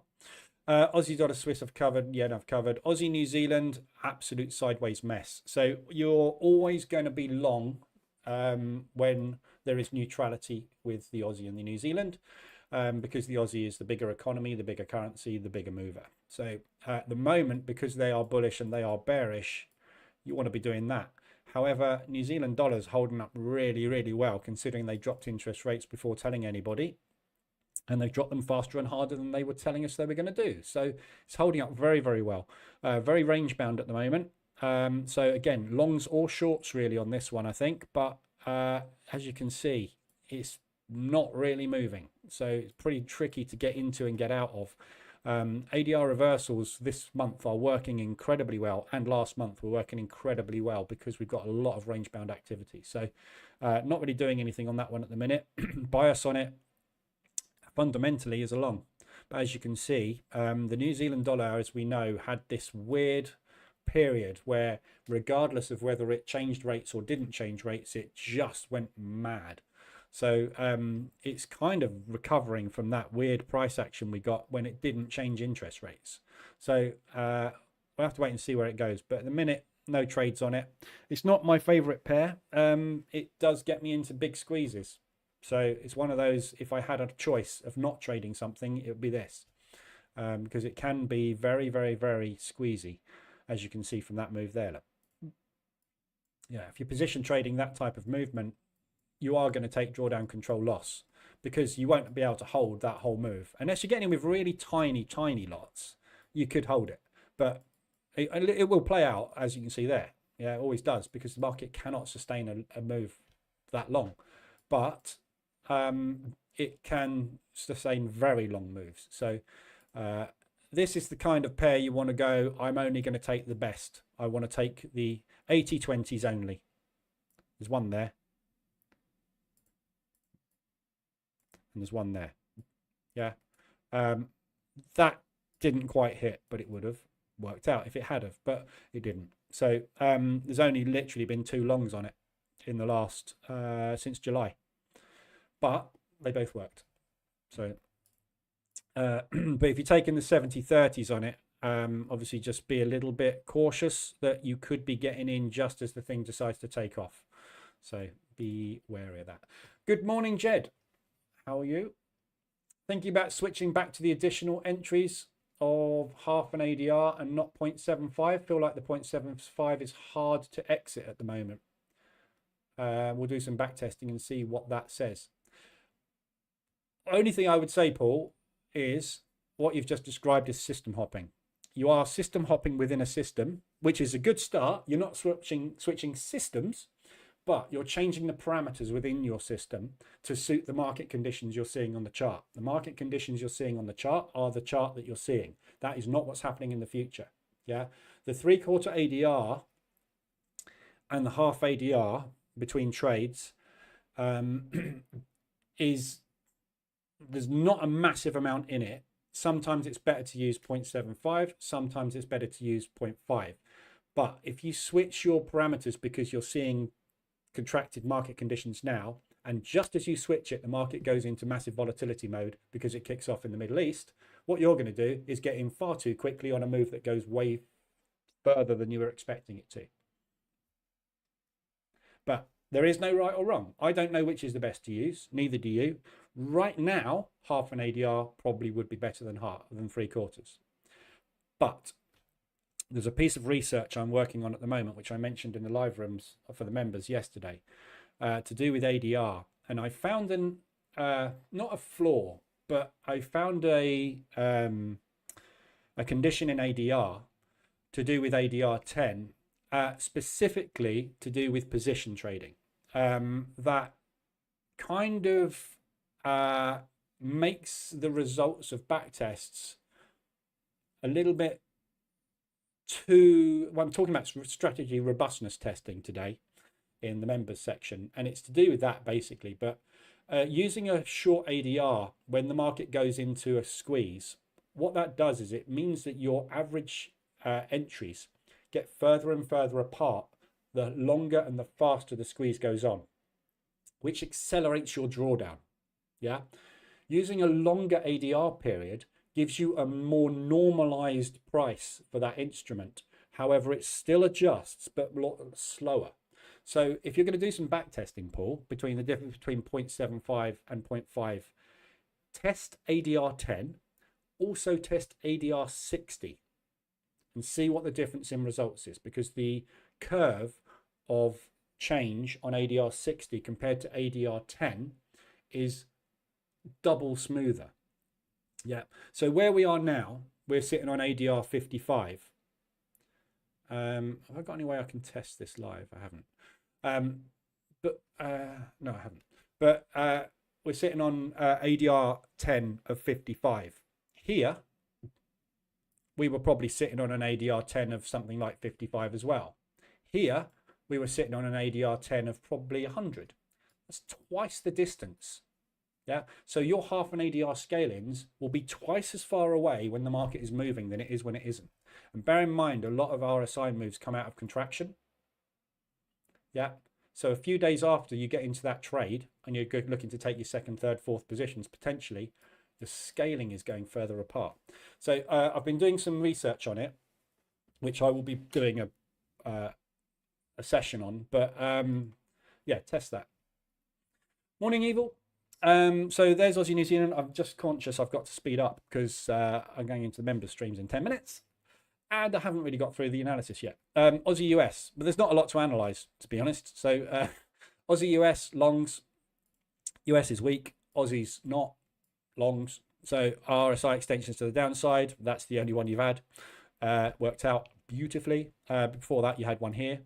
Aussie dollar Swiss I've covered. Yeah, I've covered. Aussie New Zealand, absolute sideways mess. So you're always going to be long when there is neutrality with the Aussie and the New Zealand, because the Aussie is the bigger economy, the bigger currency, the bigger mover. So at the moment, because they are bullish and they are bearish, you want to be doing that. However, New Zealand dollars holding up really, really well, considering they dropped interest rates before telling anybody, and they've dropped them faster and harder than they were telling us they were going to do. So it's holding up very, very well. Very range bound at the moment. So again, longs or shorts really on this one, I think. But as you can see, it's not really moving. So it's pretty tricky to get into and get out of. ADR reversals this month are working incredibly well, and last month were working incredibly well because we've got a lot of range bound activity. So not really doing anything on that one at the minute. Bias on it fundamentally is a long, but as you can see, the New Zealand dollar, as we know, had this weird period where regardless of whether it changed rates or didn't change rates, it just went mad. So it's kind of recovering from that weird price action we got when it didn't change interest rates. So we'll have to wait and see where it goes, but at the minute, no trades on it. It's not my favorite pair. It does get me into big squeezes. So it's one of those, if I had a choice of not trading something, it would be this, because it can be very, very, very squeezy, as you can see from that move there. Look. Yeah, if you're position trading that type of movement, you are going to take drawdown control loss because you won't be able to hold that whole move. Unless you're getting with really tiny, tiny lots, you could hold it. But it will play out, as you can see there. Yeah, it always does, because the market cannot sustain a move that long. But it can sustain very long moves. So this is the kind of pair you want to go, I'm only going to take the best. I want to take the 80-20s only. There's one there. And there's one there. Yeah. That didn't quite hit, but it would have worked out if it had have, but it didn't. So there's only literally been 2 longs on it in the last since July. But they both worked. So, but if you're taking the 70-30s on it, obviously just be a little bit cautious that you could be getting in just as the thing decides to take off. So be wary of that. Good morning, Jed. How are you? Thinking about switching back to the additional entries of half an ADR and not 0.75. Feel like the 0.75 is hard to exit at the moment. We'll do some back testing and see what that says. Only thing I would say, Paul, is what you've just described as system hopping. You are system hopping within a system, which is a good start. You're not switching systems, but you're changing the parameters within your system to suit the market conditions you're seeing on the chart. The market conditions you're seeing on the chart are the chart that you're seeing. That is not what's happening in the future. Yeah, the 3/4 ADR and the half ADR between trades is, there's not a massive amount in it. Sometimes it's better to use 0.75, sometimes it's better to use 0.5. But if you switch your parameters because you're seeing contracted market conditions now, and just as you switch it, the market goes into massive volatility mode because it kicks off in the Middle East, what you're going to do is get in far too quickly on a move that goes way further than you were expecting it to. But there is no right or wrong. I don't know which is the best to use, neither do you. Right now, half an ADR probably would be better than 3/4. But there's a piece of research I'm working on at the moment, which I mentioned in the live rooms for the members yesterday, to do with ADR. And I found not a flaw, but I found a condition in ADR to do with ADR 10, specifically to do with position trading, that kind of makes the results of backtests a little bit too, well, I'm talking about strategy robustness testing today in the members section, and it's to do with that basically. But using a short ADR when the market goes into a squeeze, what that does is it means that your average entries get further and further apart the longer and the faster the squeeze goes on, which accelerates your drawdown. Yeah, using a longer ADR period gives you a more normalized price for that instrument. However, it still adjusts, but a lot slower. So if you're going to do some back testing, Paul, between the difference between 0.75 and 0.5, test ADR 10, also test ADR 60, and see what the difference in results is, because the curve of change on ADR 60 compared to ADR 10 is double smoother. Yeah, so where we are now, we're sitting on ADR 55. Have I got any way I can test this live? I haven't. No, I haven't. But we're sitting on ADR 10 of 55. Here, we were probably sitting on an ADR 10 of something like 55 as well. Here, we were sitting on an ADR 10 of probably 100. That's twice the distance. Yeah, so your half an ADR scale-ins will be twice as far away when the market is moving than it is when it isn't. And bear in mind, a lot of RSI moves come out of contraction. Yeah, so a few days after you get into that trade and you're looking to take your second, third, fourth positions, potentially the scaling is going further apart. So I've been doing some research on it, which I will be doing a session on. But yeah, test that. Morning, Evil. So there's Aussie New Zealand. I'm just conscious I've got to speed up because I'm going into the member streams in 10 minutes and I haven't really got through the analysis yet. Aussie US, but there's not a lot to analyze, to be honest. So Aussie US longs, US is weak, Aussie's not longs. So RSI extensions to the downside, that's the only one you've had. Worked out beautifully. Before that you had one here,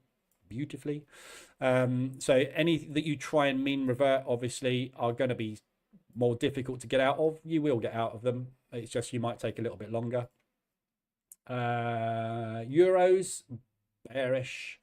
beautifully. So any that you try and mean revert obviously are going to be more difficult to get out of. You will get out of them, it's just you might take a little bit longer. Euros bearish.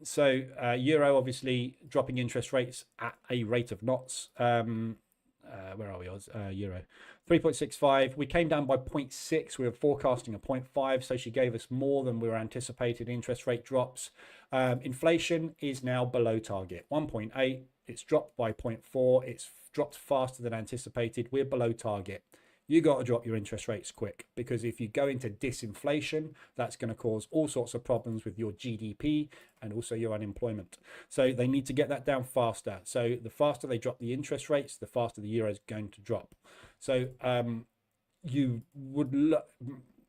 So euro obviously dropping interest rates at a rate of knots. Where are we? Euro 3.65. We came down by 0.6. We were forecasting a 0.5, so she gave us more than we were anticipating. Interest rate drops. Inflation is now below target, 1.8. It's dropped by 0.4. It's dropped faster than anticipated. We're below target. You got to drop your interest rates quick, because if you go into disinflation, that's going to cause all sorts of problems with your GDP and also your unemployment. So they need to get that down faster. So the faster they drop the interest rates, the faster the euro is going to drop. So you would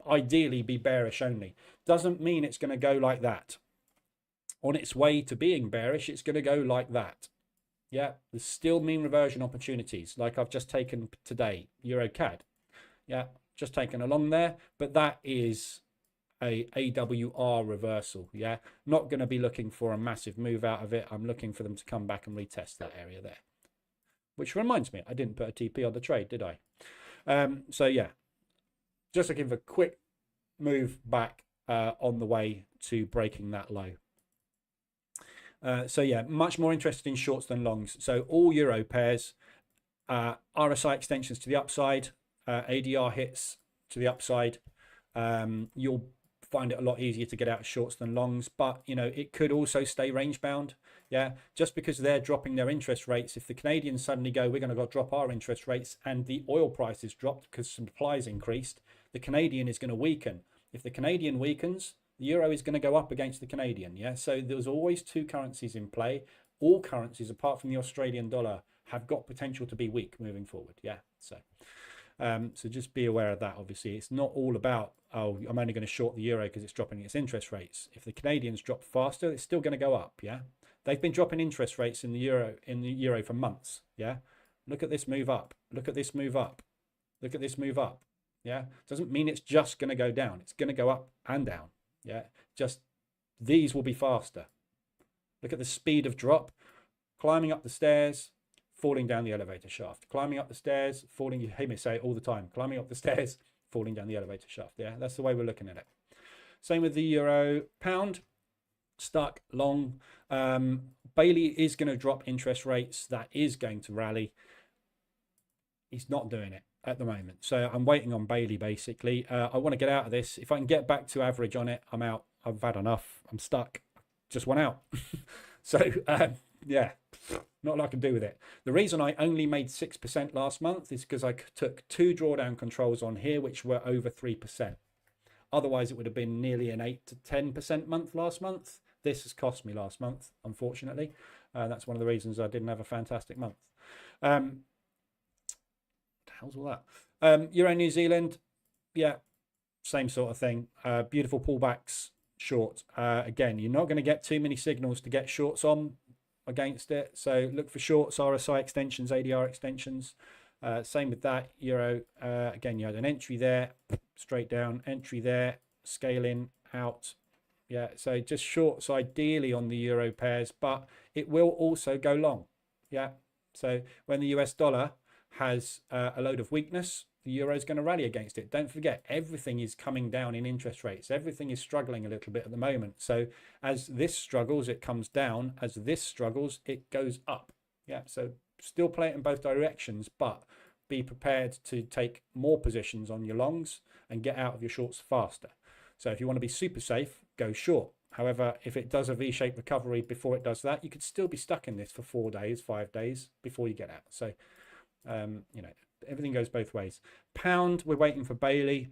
ideally be bearish only. Doesn't mean it's going to go like that. On its way to being bearish, it's going to go like that. Yeah, there's still mean reversion opportunities, like I've just taken today, Euro CAD. Yeah, just taken along there, but that is a AWR reversal. Yeah, not going to be looking for a massive move out of it. I'm looking for them to come back and retest that area there. Which reminds me, I didn't put a TP on the trade, did I? So yeah, just looking for a quick move back on the way to breaking that low. So yeah, much more interested in shorts than longs. So all euro pairs, RSI extensions to the upside, ADR hits to the upside. You'll find it a lot easier to get out of shorts than longs, but you know, it could also stay range bound. Yeah, just because they're dropping their interest rates, if the Canadians suddenly go, we're going to go drop our interest rates, and the oil prices dropped because supplies increased, the Canadian is going to weaken. If the Canadian weakens, the euro is going to go up against the Canadian. Yeah, so there's always two currencies in play. All currencies apart from the Australian dollar have got potential to be weak moving forward. Yeah, so just be aware of that. Obviously, it's not all about, oh, I'm only going to short the euro because it's dropping its interest rates. If the Canadians drop faster, it's still going to go up. Yeah, they've been dropping interest rates in the euro for months. Yeah, look at this move up. Look at this move up. Look at this move up. Yeah, doesn't mean it's just going to go down. It's going to go up and down. Yeah, just these will be faster. Look at the speed of drop, climbing up the stairs, falling down the elevator shaft, climbing up the stairs, falling, you hear me say it all the time, climbing up the stairs, falling down the elevator shaft. Yeah, that's the way we're looking at it. Same with the euro pound, stuck long. Bailey is going to drop interest rates. That is going to rally. He's not doing it at the moment. So I'm waiting on Bailey, basically. I want to get out of this. If I can get back to average on it, I'm out. I've had enough. I'm stuck. Just want out. So, yeah, not a lot I can do with it. The reason I only made 6% last month is because I took 2 drawdown controls on here, which were over 3%. Otherwise, it would have been nearly an 8 to 10% month last month. This has cost me last month, unfortunately. That's one of the reasons I didn't have a fantastic month. What the hell's all that? Euro New Zealand, yeah, same sort of thing. Beautiful pullbacks, short. Again, you're not going to get too many signals to get shorts on against it. So look for shorts, RSI extensions, ADR extensions. Same with that. Euro, again, you had an entry there, straight down, entry there, scaling out. Yeah, so just shorts ideally on the euro pairs, but it will also go long. Yeah, so when the US dollar has a load of weakness, the euro is going to rally against it. Don't forget, everything is coming down in interest rates. Everything is struggling a little bit at the moment. So as this struggles, it comes down. As this struggles, it goes up. Yeah, so still play it in both directions, but be prepared to take more positions on your longs and get out of your shorts faster. So if you want to be super safe, go short. However, if it does a V-shaped recovery before it does that, you could still be stuck in this for 4 days, 5 days before you get out. So, you know, everything goes both ways. Pound, we're waiting for Bailey.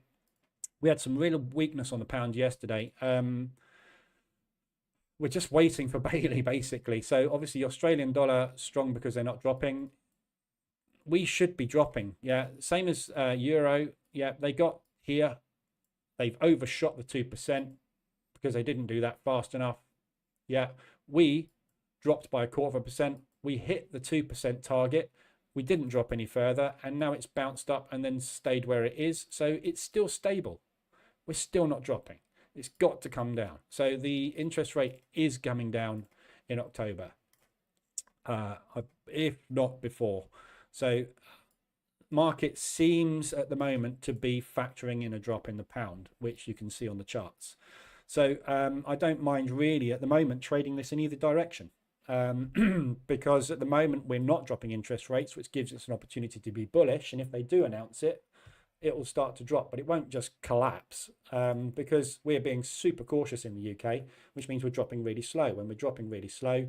We had some real weakness on the pound yesterday. We're just waiting for Bailey, basically. So obviously, Australian dollar strong because they're not dropping. We should be dropping. Yeah, same as euro. Yeah, they got here. They've overshot the 2% because they didn't do that fast enough. Yeah, we dropped by 0.25%. We hit the 2% target. We didn't drop any further, and now it's bounced up and then stayed where it is. So it's still stable. We're still not dropping. It's got to come down. So the interest rate is coming down in October, if not before. So market seems at the moment to be factoring in a drop in the pound, which you can see on the charts. So I don't mind really at the moment trading this in either direction. Because at the moment we're not dropping interest rates, which gives us an opportunity to be bullish. And if they do announce it, it will start to drop, but it won't just collapse because we're being super cautious in the UK, which means we're dropping really slow. When we're dropping really slow,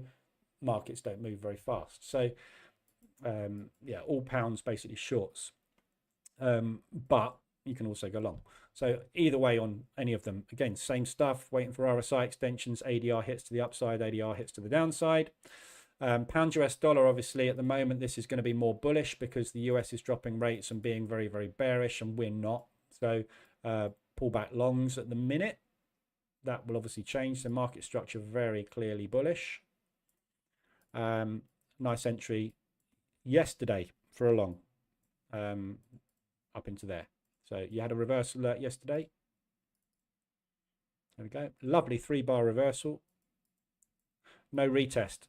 markets don't move very fast. So yeah, all pounds basically shorts, but you can also go long. So either way on any of them, again, same stuff, waiting for RSI extensions, ADR hits to the upside, ADR hits to the downside. Pound US dollar, obviously, at the moment, this is going to be more bullish because the US is dropping rates and being very, very bearish, and we're not. So pull back longs at the minute. That will obviously change the market structure, very clearly bullish. Nice entry yesterday for a long up into there. So you had a reverse alert yesterday. There we go. Lovely 3-bar reversal. No retest.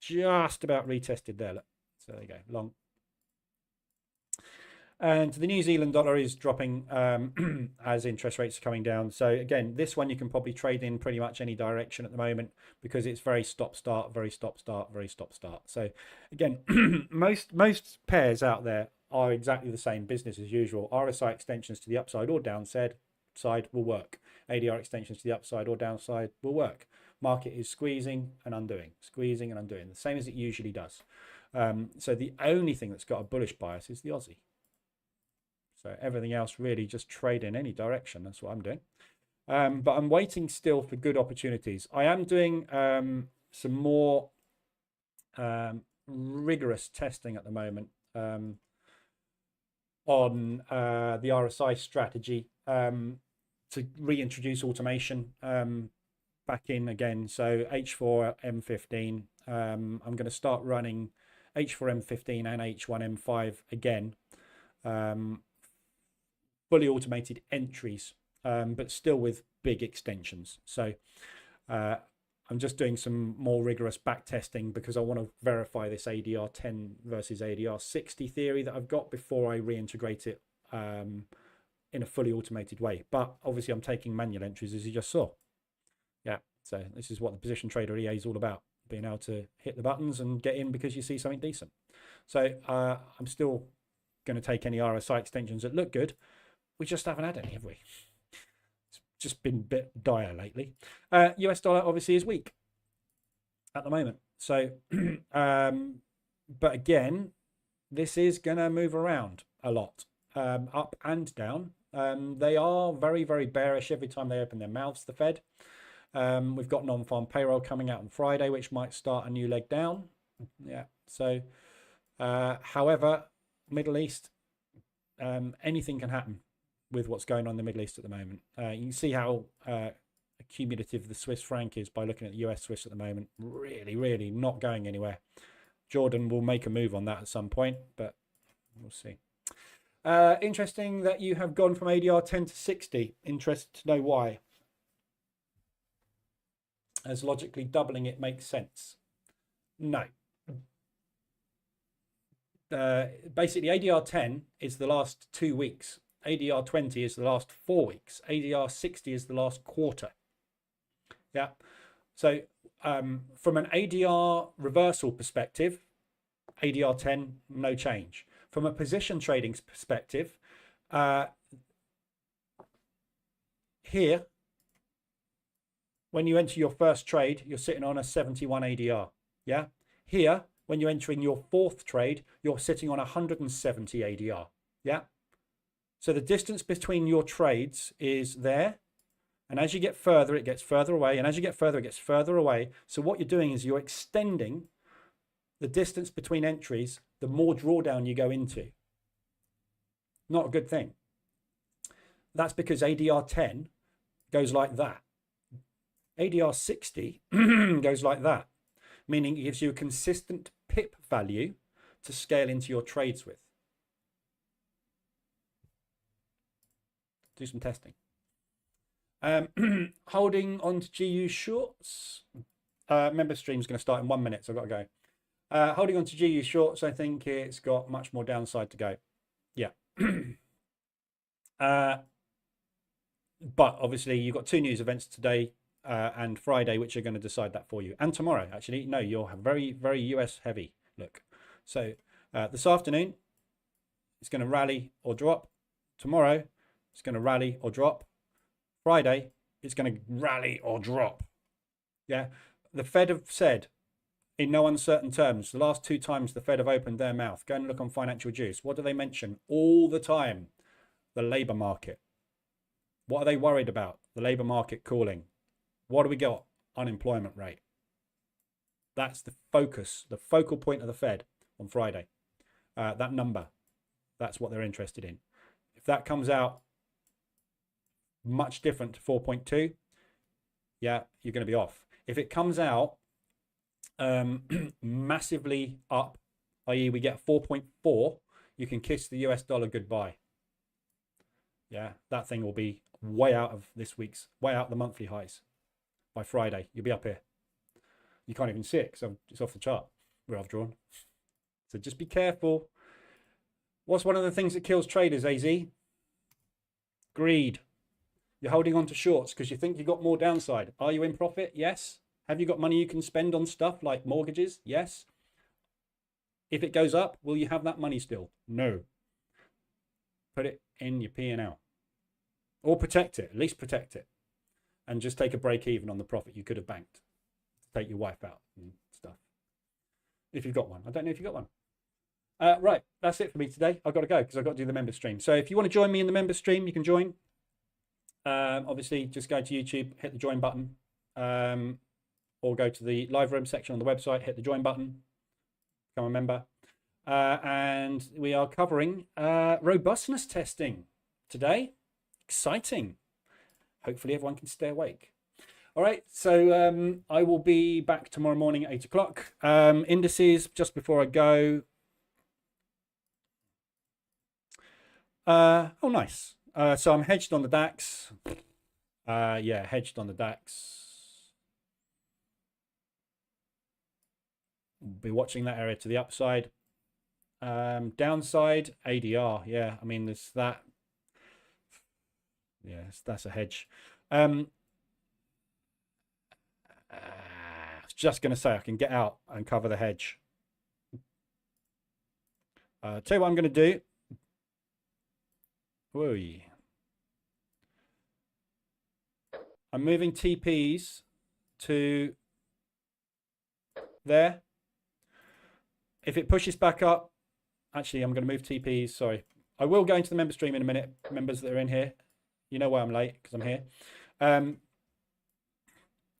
Just about retested there. Look. So there you go. Long. And the New Zealand dollar is dropping as interest rates are coming down. So again, this one you can probably trade in pretty much any direction at the moment because it's very stop-start, very stop-start, very stop-start. So again, most pairs out there are exactly the same, business as usual. RSI extensions to the upside or downside will work. ADR extensions to the upside or downside will work. Market is squeezing and undoing, the same as it usually does. So the only thing that's got a bullish bias is the Aussie. So everything else really just trade in any direction. That's what I'm doing. But I'm waiting still for good opportunities. I am doing some more rigorous testing at the moment on the RSI strategy to reintroduce automation back in again. So H4 M15. I'm going to start running H4 M15 and H1 M5 again. Fully automated entries, but still with big extensions. So I'm just doing some more rigorous back testing because I want to verify this ADR 10 versus ADR 60 theory that I've got before I reintegrate it in a fully automated way. But obviously I'm taking manual entries, as you just saw. Yeah, so this is what the position trader EA is all about, being able to hit the buttons and get in because you see something decent. So I'm still going to take any RSI extensions that look good. We just haven't had any, have we? It's just been a bit dire lately. US dollar obviously is weak at the moment. So, but again, this is going to move around a lot, up and down. They are very, very bearish every time they open their mouths, the Fed. We've got non-farm payroll coming out on Friday, which might start a new leg down. Yeah. So, however, Middle East, anything can happen with what's going on in the Middle East at the moment. You can see how accumulative the Swiss franc is by looking at the US Swiss at the moment. Really, really not going anywhere. Jordan will make a move on that at some point, but we'll see. Interesting that you have gone from ADR 10 to 60. Interested to know why. As logically doubling it makes sense. No. Basically, ADR 10 is the last 2 weeks. ADR 20 is the last 4 weeks. ADR 60 is the last quarter. Yeah. So from an ADR reversal perspective, ADR 10, no change. From a position trading perspective, here, when you enter your first trade, you're sitting on a 71 ADR. Yeah. Here, when you're entering your fourth trade, you're sitting on 170 ADR. Yeah. So the distance between your trades is there. And as you get further, it gets further away. And as you get further, it gets further away. So what you're doing is you're extending the distance between entries, the more drawdown you go into. Not a good thing. That's because ADR 10 goes like that. ADR 60 goes like that, meaning it gives you a consistent pip value to scale into your trades with. Do some testing. Holding on to GU shorts. Member stream is going to start in 1 minute, so I've got to go. Holding on to GU shorts, I think it's got much more downside to go. Yeah. But obviously, you've got 2 news events today and Friday, which are going to decide that for you. And tomorrow, actually. No, you're very, very US heavy. Look. So this afternoon, it's going to rally or drop. Tomorrow, it's going to rally or drop. Friday, it's going to rally or drop. Yeah. The Fed have said, in no uncertain terms, the last 2 times the Fed have opened their mouth, go and look on Financial Juice. What do they mention all the time? The labour market. What are they worried about? The labour market cooling. What do we got? Unemployment rate. That's the focus, the focal point of the Fed on Friday. That number, that's what they're interested in. If that comes out much different to 4.2, yeah, you're going to be off. If it comes out massively up, i.e. we get 4.4, you can kiss the US dollar goodbye. Yeah, that thing will be way out of the monthly highs by Friday. You'll be up here. You can't even see it because it's off the chart where I've drawn. So just be careful. What's one of the things that kills traders, AZ? Greed. You're holding on to shorts because you think you got more downside. Are you in profit? Yes. Have you got money you can spend on stuff like mortgages? Yes. If it goes up, will you have that money still? No. Put it in your P&L. Or protect it. At least protect it. And just take a break even on the profit you could have banked. Take your wife out and stuff. If you've got one. I don't know if you've got one. Right. That's it for me today. I've got to go because I've got to do the member stream. So if you want to join me in the member stream, you can join. Obviously, just go to YouTube, hit the join button. Or go to the live room section on the website, hit the join button, become a member. And we are covering robustness testing today. Exciting. Hopefully everyone can stay awake. All right, so I will be back tomorrow morning at 8 o'clock. Indices, just before I go. Oh, nice. So I'm hedged on the DAX. Yeah, hedged on the DAX. Be watching that area to the upside. Downside, ADR. Yeah, I mean, there's that. Yes, that's a hedge. I was just going to say I can get out and cover the hedge. Tell you what I'm going to do. Whoa. I'm moving TPs to there. If it pushes back up, actually, I'm going to move TPs. Sorry. I will go into the member stream in a minute. Members that are in here, you know why I'm late because I'm here.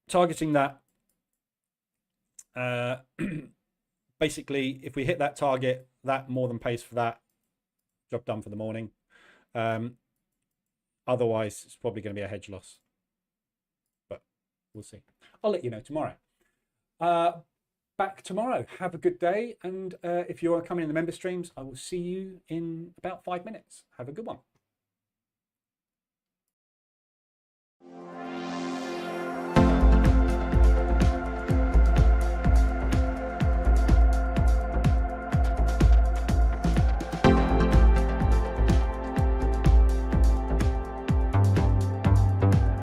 Targeting that. Basically, if we hit that target, that more than pays for that. Job done for the morning. Otherwise, it's probably going to be a hedge loss. But we'll see. I'll let you know tomorrow. Back tomorrow. Have a good day. And if you are coming in the member streams, I will see you in about 5 minutes. Have a good one.